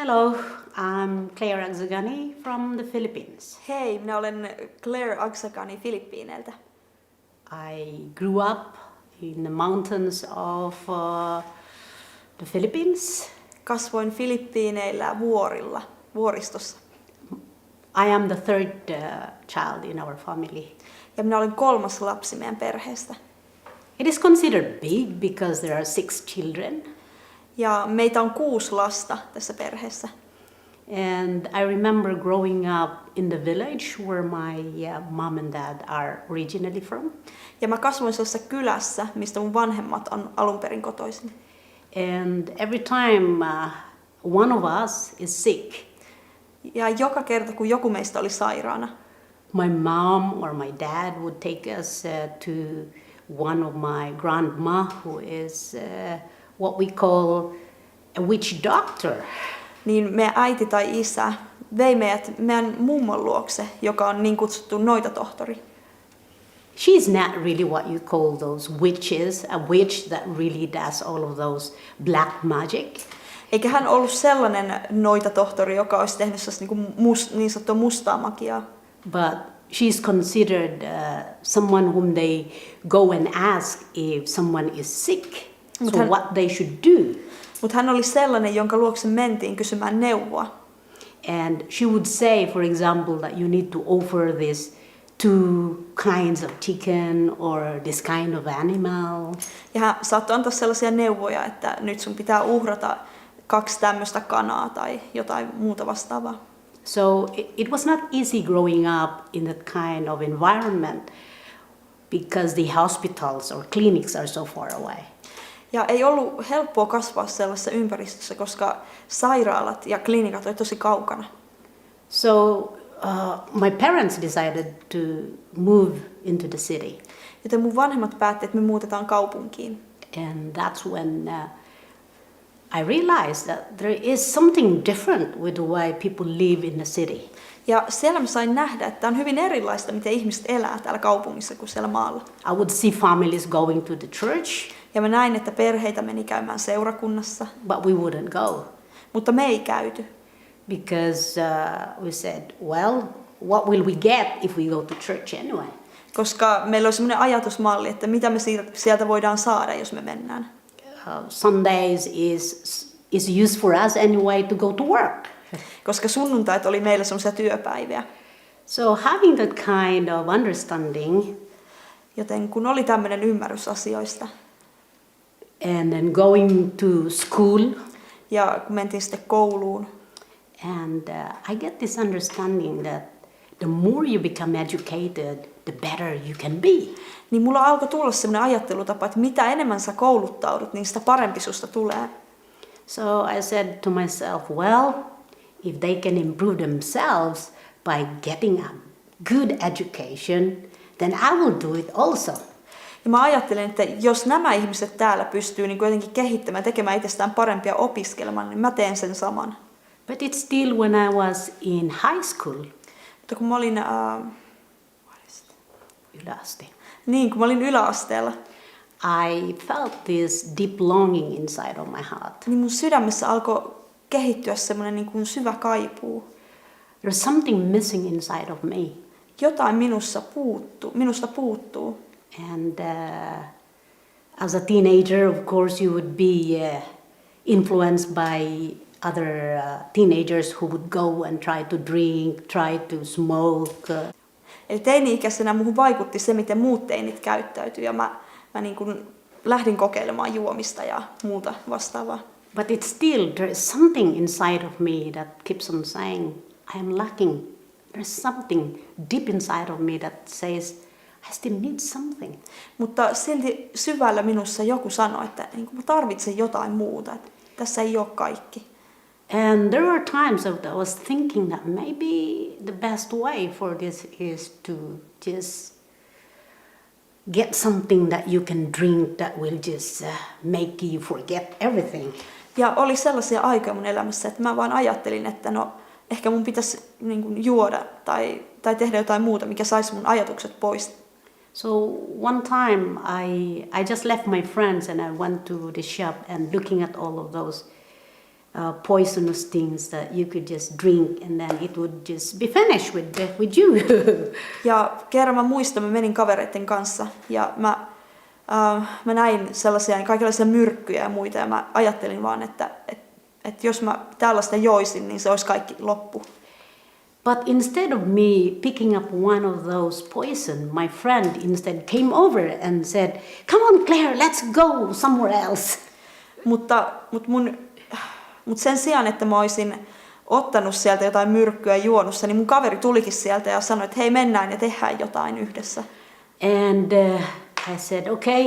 Hello, I'm Claire Agsagani from the Philippines. Hei, minä olen Claire Agsagani Filippiineiltä. I grew up in the mountains of the Philippines. Kasvoin Filippiineillä vuoristossa. I am the third child in our family. Ja minä olen kolmas lapsi meidän perheestä. It is considered big because there are 6 children. Ja meitä on 6 lasta tässä perheessä. And I remember growing up in the village where my mom and dad are originally from. Ja mä kasvoin sellaisessa kylässä, mistä mun vanhemmat on alun perin kotoisin. And every time one of us is sick, ja joka kerta, kun joku meistä oli sairaana, my mom or my dad would take us to one of my grandma who is what we call a witch doctor. Niin meidän äiti tai isä vei meidät meidän mummon luokse, joka on niin kutsuttu noitatohtori. She's not really what you call those witches, a witch that really does all of those black magic. Eikä hän ollut sellainen noitatohtori, joka olisi tehnyt niin sanottua mustaa magiaa. But she's considered someone whom they go and ask if someone is sick, so what they should do. Mutta hän oli sellainen, jonka luokse mentiin kysymään neuvoa. And she would say, for example, that you need to offer this 2 kinds of chicken or this kind of animal. Ja hän saattoi antaa sellaisia neuvoja, että nyt sun pitää uhrata 2 tämmöistä kanaa tai jotain muuta vastaavaa. So it was not easy growing up in that kind of environment because the hospitals or clinics are so far away. Ja ei ollut helppoa kasvaa sellaisessa ympäristössä, koska sairaalat ja klinikat olivat tosi kaukana. So my parents decided to move into the city. Joten mun vanhemmat päättivät, että me muutetaan kaupunkiin. And that's when I realized that there is something different with the way people live in the city. Ja siellä mä sain nähdä, että on hyvin erilaista, miten ihmiset elää täällä kaupungissa kuin siellä maalla. I would see families going to the church. Ja mä näin, että perheitä meni käymään seurakunnassa. But we wouldn't go. Mutta me ei käyty. Because we said, well, what will we get if we go to church anyway? Koska meillä oli semmoinen ajatusmalli, että mitä me sieltä voidaan saada, jos me mennään. Sundays is used for us anyway to go to work. Koska sunnuntait oli meillä semmoisia työpäiviä. So having that kind of understanding, joten kun oli tämmöinen ymmärrys asioista, and then going to school, ja kun mentiin sitten kouluun, and I get this understanding that the more you become educated, the better you can be. Niin mulla alkoi tulla semmoinen ajattelutapa, että mitä enemmän sä kouluttaudut, niin sitä parempi susta tulee. So I said to myself, well, if they can improve themselves by getting a good education, then I will do it also. Ja mä ajattelin, että jos nämä ihmiset täällä pystyy niin jotenkin kehittämään, tekemään itsestään parempia opiskelemaan, niin mä teen sen saman. But it's still when I was in high school. Mutta kun mä olin Yläaste. Niin, kun mä olin yläasteella, I felt this deep longing inside of my heart. niin mun sydämessä alkoi kehittyä semmoinen niin kuin syvä kaipuu. There's something missing inside of me. Jotain minusta puuttuu. And as a teenager, of course, you would be influenced by other teenagers who would go and try to drink, try to smoke. Eli teini-ikäisenä muhun vaikutti se, miten muut teinit käyttäytyi, ja mä niin kuin lähdin kokeilemaan juomista ja muuta vastaavaa. But it's still, there is something inside of me that keeps on saying, I am lacking. There's something deep inside of me that says, I still need something. Mutta silti syvällä minussa joku sanoi, että niin kuin mä tarvitsen jotain muuta, että tässä ei ole kaikki. And there were times that I was thinking that maybe the best way for this is to just get something that you can drink that will just make you forget everything. Ja oli sellaisia aikoja mun elämässä, että mä vaan ajattelin, että no ehkä mun pitäisi niin kuin juoda tai tehdä jotain muuta, mikä saisi mun ajatukset pois. So one time I just left my friends and I went to the shop and looking at all of those poisonous things that you could just drink and then it would just be finished with you. Ja kerran mä muistan, mä menin kavereiden kanssa ja mä näin sellaisia kaikenlaisia myrkkyjä ja muita ja mä ajattelin vaan, että jos mä tällaista joisin, niin se olisi kaikki loppu. But instead of me picking up one of those poison, my friend instead came over and said, "Come on, Claire, let's go somewhere else." Mutta sen sijaan, että mä olisin ottanut sieltä jotain myrkkyä juonussa, niin mun kaveri tulikin sieltä ja sanoi, että hei, mennään ja tehdään jotain yhdessä. And I said, okay,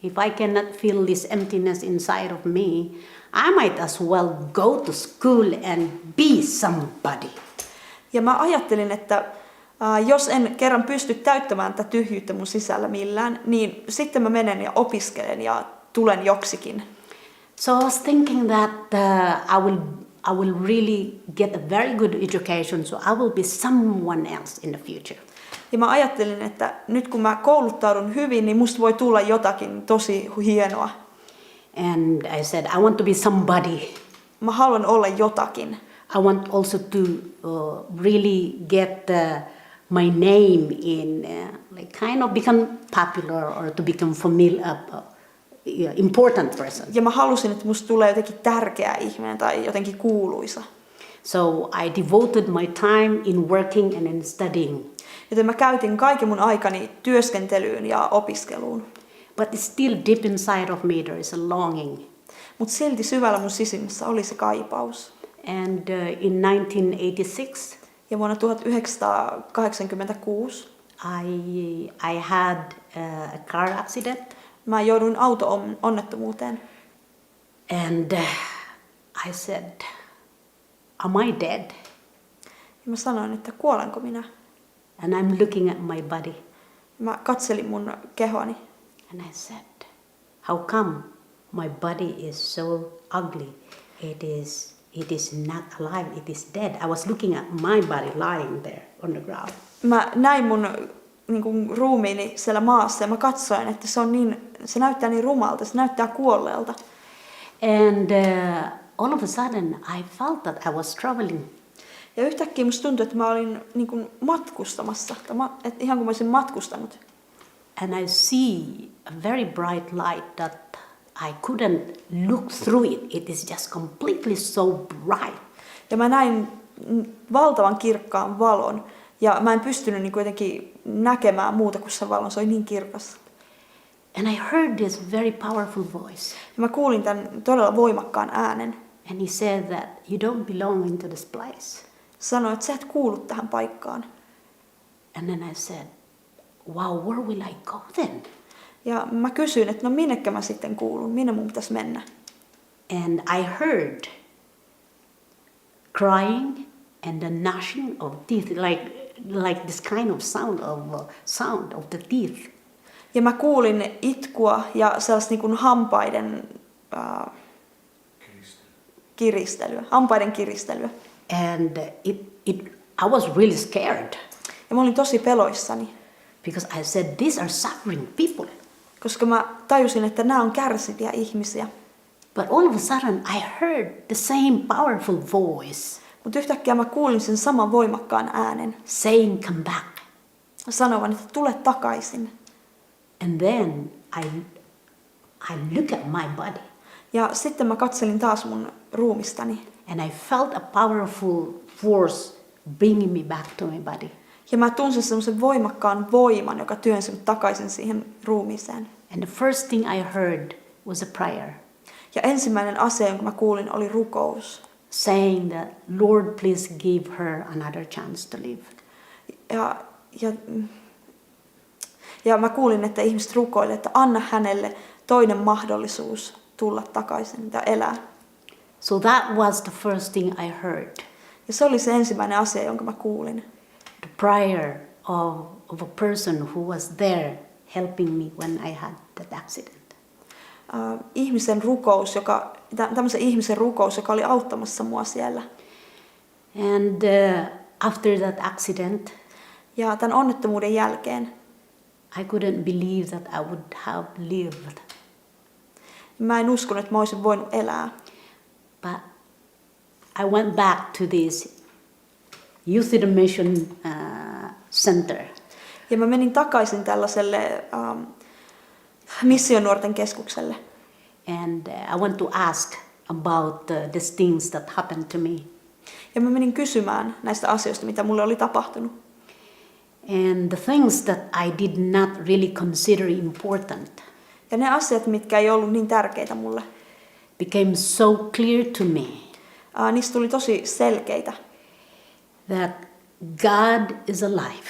if I cannot feel this emptiness inside of me, I might as well go to school and be somebody. Ja mä ajattelin, että jos en kerran pysty täyttämään tätä tyhjyyttä mun sisällä millään, niin sitten mä menen ja opiskelen ja tulen joksikin. So I was thinking that I will really get a very good education, so I will be someone else in the future. Ja mä ajattelin, että nyt kun mä kouluttaudun hyvin, niin musta voi tulla jotakin tosi hienoa. And I said, I want to be somebody. Mä haluan olla jotakin. I want also to really get my name in, like kind of become popular or to become familiar, important person. Ja mä halusin, että musta tulee jotenkin tärkeä ihminen tai jotenkin kuuluisa. So I devoted my time in working and in studying. Joten mä käytin kaiken mun aikani työskentelyyn ja opiskeluun. But still deep inside of me there is a longing. Mutta silti syvällä mun sisimmässä oli se kaipaus. And in 1986, ja vuonna 1986 I had a car accident. Mä jouduin auto-onnettomuuteen. And I said, am I dead? Ja mä sanoin, että kuolenko minä? And I'm looking at my body. Mä katselin mun kehoani. And I said, how come my body is so ugly? It is not alive, it is dead. I was looking at my body lying there on the ground. Mä näin mun ruumiini siellä maassa ja mä katsoin, että se näyttää niin rumalta, se näyttää kuolleelta. And all of a sudden I felt that I was traveling. Ja yhtäkkiä musta tuntui, että mä olin matkustamassa, että ihan kuin mä olisin matkustanut. And I see a very bright light that I couldn't look through it. It is just completely so bright. Ja mä näin valtavan kirkkaan valon. Ja mä en pystynyt kuitenkin näkemään muuta kuin se valon. Se oli niin kirkas. And I heard this very powerful voice. Ja mä kuulin tämän todella voimakkaan äänen. And he said that you don't belong into this place. Sanoi, että sä et kuulu tähän paikkaan. And then I said, wow, where will I go then? Ja mä kysyin, että no minnekä mä sitten kuulun, minne mun pitäisi mennä. And I heard crying and the gnashing of teeth, like this kind of sound of the teeth. Ja mä kuulin itkua ja sellaista hampaiden kiristelyä. And I was really scared. Ja mä olin tosi peloissani. Because I said, these are suffering people. Koska mä tajusin, että nämä on kärsiviä ihmisiä. But all of a sudden I heard the same powerful voice. Mutta yhtäkkiä mä kuulin sen saman voimakkaan äänen. Saying, come back. Sanovan, että tule takaisin. And then I look at my body. Ja sitten mä katselin taas mun ruumistani. And I felt a powerful force bringing me back to my body. Ja mä tunsin semmoisen voimakkaan voiman, joka työnsi mut takaisin siihen ruumiiseen. And the first thing I heard was a prayer. Ja ensimmäinen asia, jonka mä kuulin, oli rukous. Saying that, Lord, please give her another chance to live. Ja mä kuulin, että ihmiset rukoilivat, että anna hänelle toinen mahdollisuus tulla takaisin ja elää. So that was the first thing I heard. Ja se oli se ensimmäinen asia, jonka mä kuulin. The prayer of a person who was there helping me when I had that accident. Tämmöisen ihmisen rukous, joka oli auttamassa mua siellä. And after that accident, ja tämän onnettomuuden jälkeen, I couldn't believe that I would have lived. Mä en uskonut, että mä olisin voinut elää. But I went back to this youth education center. Ja mä menin takaisin tällaiselle missionuorten keskukselle. And I went to ask about these things that happened to me. Ja mä menin kysymään näistä asioista, mitä mulle oli tapahtunut. And the things that I did not really consider important Ja ne asiat, mitkä ei ollut niin tärkeitä mulle, became so clear to me niistä tuli tosi selkeitä. that God is alive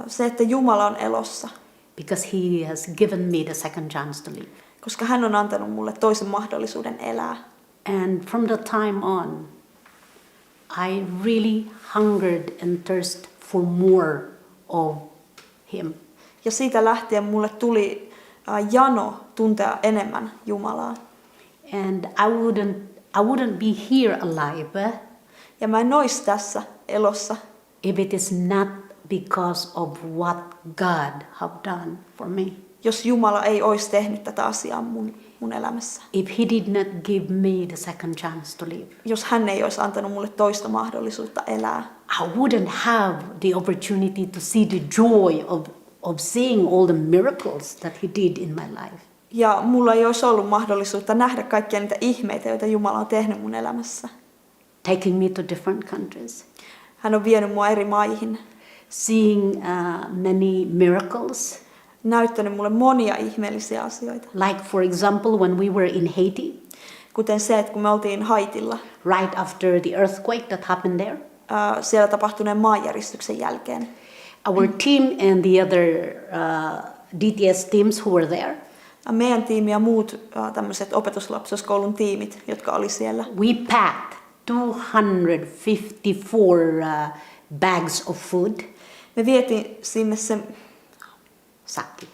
Se, että Jumala on elossa, because He has given me the second chance to live. koska hän on antanut mulle toisen mahdollisuuden elää. And from that time on, I really hungered and thirst for more of Him. Ja siitä lähtien mulle tuli jano tuntea enemmän Jumalaa. And I wouldn't be here alive Ja mä en ois tässä elossa, if it is not because of what God have done for me. jos Jumala ei ois tehnyt tätä asiaa mun elämässä. If He did not give me the second chance to live, Jos hän ei ois antanut mulle toista mahdollisuutta elää. I wouldn't have the opportunity to see the joy of seeing all the miracles that He did in my life. Ja mulla ei olisi ollut mahdollisuutta nähdä kaikkia niitä ihmeitä, joita Jumala on tehnyt mun elämässä. Taking me to different countries, Hän on vienyt mua eri maihin, seeing many miracles. näyttänyt mulle monia ihmeellisiä asioita. Like for example, when we were in Haiti, Kuten se, että kun me oltiin Haitilla, right after the earthquake that happened there, siellä tapahtuneen maanjäristyksen jälkeen. our team and the other DTS teams who were there, Meidän tiimi ja muut tämmöiset opetuslapsuuskoulun tiimit, jotka oli siellä, we packed 254 bags of food. me vietiin sinne se, Sakki.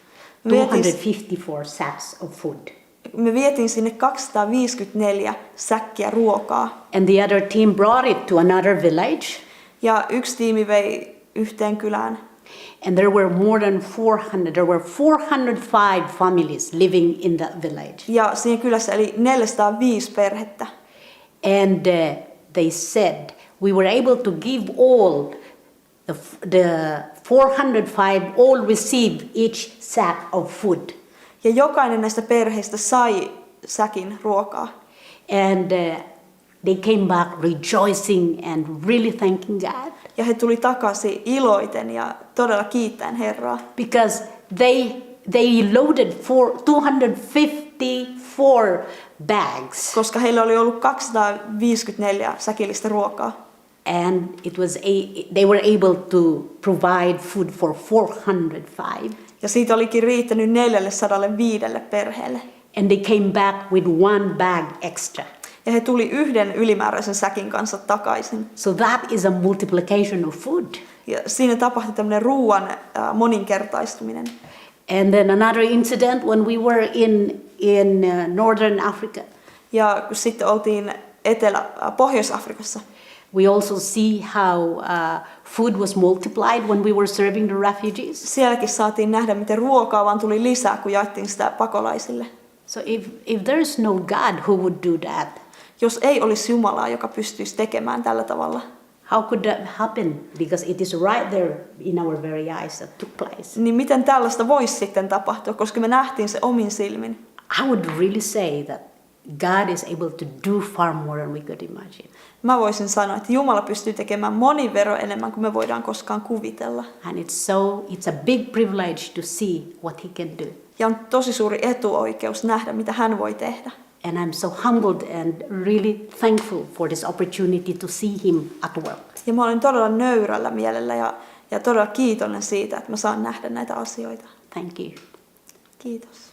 Me vietiin- 254 sacks of food. me vietiin sinne 254 säkkiä ruokaa. And the other team brought it to another village. Ja yksi tiimi vei yhteen kylään. And there were more than 400, there were 405 families living in that village. Ja siinä kylässä eli 405 perhettä. And they said we were able to give all the 405 all received each sack of food. Ja jokainen näistä perheistä sai säkin ruokaa. And they came back rejoicing and really thanking God Ja he tuli takaisin iloiten ja todella kiittäen Herraa. because they loaded 254 bags. Koska heillä oli ollut 254 säkillistä ruokaa. And they were able to provide food for 405. Ja siitä olikin riittänyt 405 perheelle. And they came back with one bag extra. Ja he tuli yhden ylimääräisen säkin kanssa takaisin. So that is a multiplication of food. Ja siinä tapahtui tämmöinen ruoan moninkertaistuminen. And then another incident when we were in Northern Africa. Ja kun sitten oltiin Pohjois-Afrikassa, We also see how food was multiplied when we were serving the refugees. sielläkin saatiin nähdä, miten ruokaa vaan tuli lisää, kun jaettiin sitä pakolaisille. So if there is no God who would do that, Jos ei olisi Jumalaa, joka pystyisi tekemään tällä tavalla, how could that happen? Because it is right there in our very eyes that took place. niin miten tällaista voisi sitten tapahtua, koska me nähtiin se omin silmin. I would really say that God is able to do far more than we could imagine. Mä voisin sanoa, että Jumala pystyy tekemään monin verran enemmän kuin me voidaan koskaan kuvitella. And it's a big privilege to see what He can do. Ja on tosi suuri etuoikeus nähdä, mitä hän voi tehdä. And I'm so humbled and really thankful for this opportunity to see Him at work. Ja mä olen todella nöyrällä mielellä ja todella kiitollinen siitä, että mä saan nähdä näitä asioita. Thank you. Kiitos.